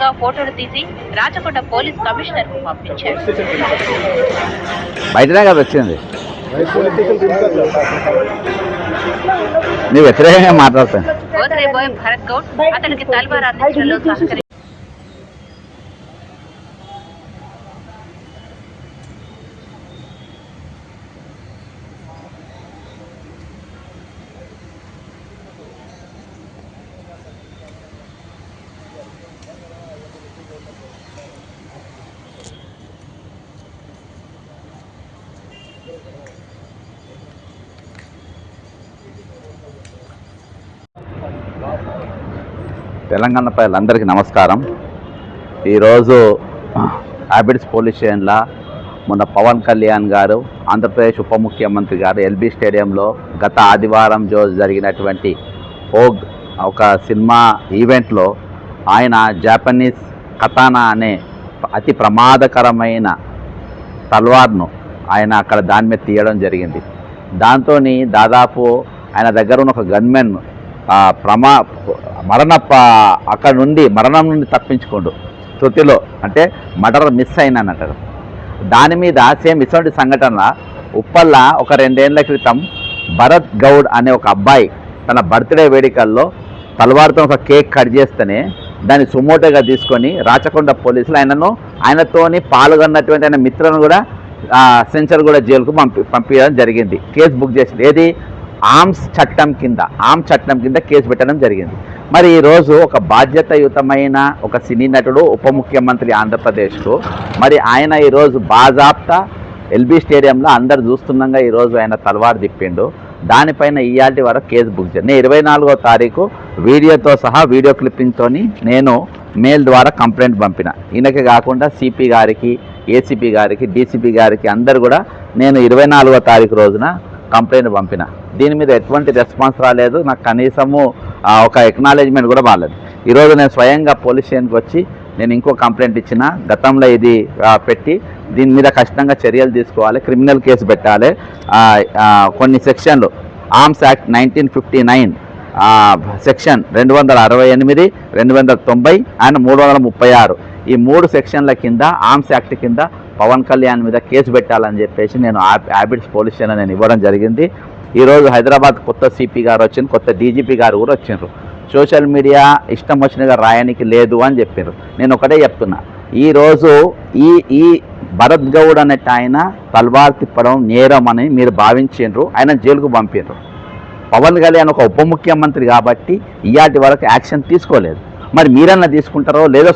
ఉన్నట్లుగా ఫోటోలు తీసి రాచకొండ పోలీస్ కమిషనర్ కు పంపించారు. బయటనే కదా వచ్చింది, నువ్వు వ్యతిరేకంగా మాట్లాడతాను. గోద్రే బాయ్ భరత్ గౌడ్ అతనికి తల్వార్ అందించడంలో సహకరించారు. తెలంగాణ ప్రజలందరికీ నమస్కారం. ఈరోజు హ్యాబిట్స్ పోలీస్ స్టేషన్లో మొన్న పవన్ కళ్యాణ్ గారు, ఆంధ్రప్రదేశ్ ఉప ముఖ్యమంత్రి గారు ఎల్బీ స్టేడియంలో గత ఆదివారం రోజు జరిగినటువంటి ఒక సినిమా ఈవెంట్లో ఆయన జాపనీస్ కతానా అనే అతి ప్రమాదకరమైన తల్వార్ను ఆయన అక్కడ దాని మీద తీయడం జరిగింది. దాంతో దాదాపు ఆయన దగ్గర ఉన్న ఒక గన్మెన్ అక్కడ నుండి మరణం నుండి తప్పించుకోండు శృతిలో, అంటే మర్డర్ మిస్ అయినట్టు. దాని మీద సేమ్ ఇటువంటి సంఘటన ఉప్పల్ల ఒక 2 ఏళ్ల క్రితం భరత్ గౌడ్ అనే ఒక అబ్బాయి తన బర్త్డే వేడుకల్లో తలవారుతో ఒక కేక్ కట్ చేస్తేనే దాన్ని సుమోటోగా తీసుకొని రాచకొండ పోలీసులు ఆయనతోని పాల్గొన్నటువంటి ఆయన మిత్రులను కూడా సెంచర్ కూడా జైలుకు పంపించడం జరిగింది. కేసు బుక్ చేసింది. ఏది ఆర్మ్స్ చట్టం కింద కేసు పెట్టడం జరిగింది. మరి ఈరోజు ఒక బాధ్యతాయుతమైన ఒక సినీ నటుడు, ఉప ముఖ్యమంత్రి ఆంధ్రప్రదేశ్కు, మరి ఆయన ఈరోజు బాజాప్తా ఎల్బీ స్టేడియంలో అందరు చూస్తుండగా ఈరోజు ఆయన తలవారు తిప్పిండు. దానిపైన ఇయాల్టి వరకు కేసు బుక్ చేయండి. 24వ తారీఖు వీడియోతో సహా వీడియో క్లిప్పింగ్తో నేను మెయిల్ ద్వారా కంప్లైంట్ పంపిన. ఈయనకి కాకుండా సిపి గారికి, ఏసీపీ గారికి, డీసీపీ గారికి అందరు కూడా నేను 24వ తారీఖు రోజున కంప్లైంట్ పంపిన. దీని మీద ఎటువంటి రెస్పాన్స్ రాలేదు. నాకు కనీసము ఒక ఎక్నాలెడ్జ్మెంట్ కూడా రాలేదు. ఈరోజు నేను స్వయంగా పోలీస్ స్టేషన్కి వచ్చి నేను ఇంకో కంప్లైంట్ ఇచ్చిన. గతంలో ఇది పెట్టి దీని మీద ఖచ్చితంగా చర్యలు తీసుకోవాలి, క్రిమినల్ కేసు పెట్టాలి. కొన్ని సెక్షన్లు ఆర్మ్స్ యాక్ట్ 1959 సెక్షన్ 268, 290 అండ్ 336 ఈ 3 సెక్షన్ల కింద ఆర్మ్స్ యాక్ట్ కింద పవన్ కళ్యాణ్ మీద కేసు పెట్టాలని చెప్పేసి నేను హ్యాబిట్స్ పోలీస్ స్టేషన్లో నేను ఇవ్వడం జరిగింది. ఈరోజు హైదరాబాద్ కొత్త సిపి గారు వచ్చింది, కొత్త డీజీపీ గారు కూడా వచ్చిండ్రు. సోషల్ మీడియా ఇష్టం వచ్చినగా రాయనికి లేదు అని చెప్పారు. నేను ఒకటే చెప్తున్నా, ఈరోజు ఈ భరత్ గౌడ్ అన్నట్టు ఆయన తల్వార్ తిప్పడం నేరం అని మీరు భావించిండ్రు, ఆయన జైలుకు పంపిండ్రు. పవన్ కళ్యాణ్ ఒక ఉప ముఖ్యమంత్రి కాబట్టి ఇయాటి వరకు యాక్షన్ తీసుకోలేదు. మరి మీరన్నా తీసుకుంటారో లేదో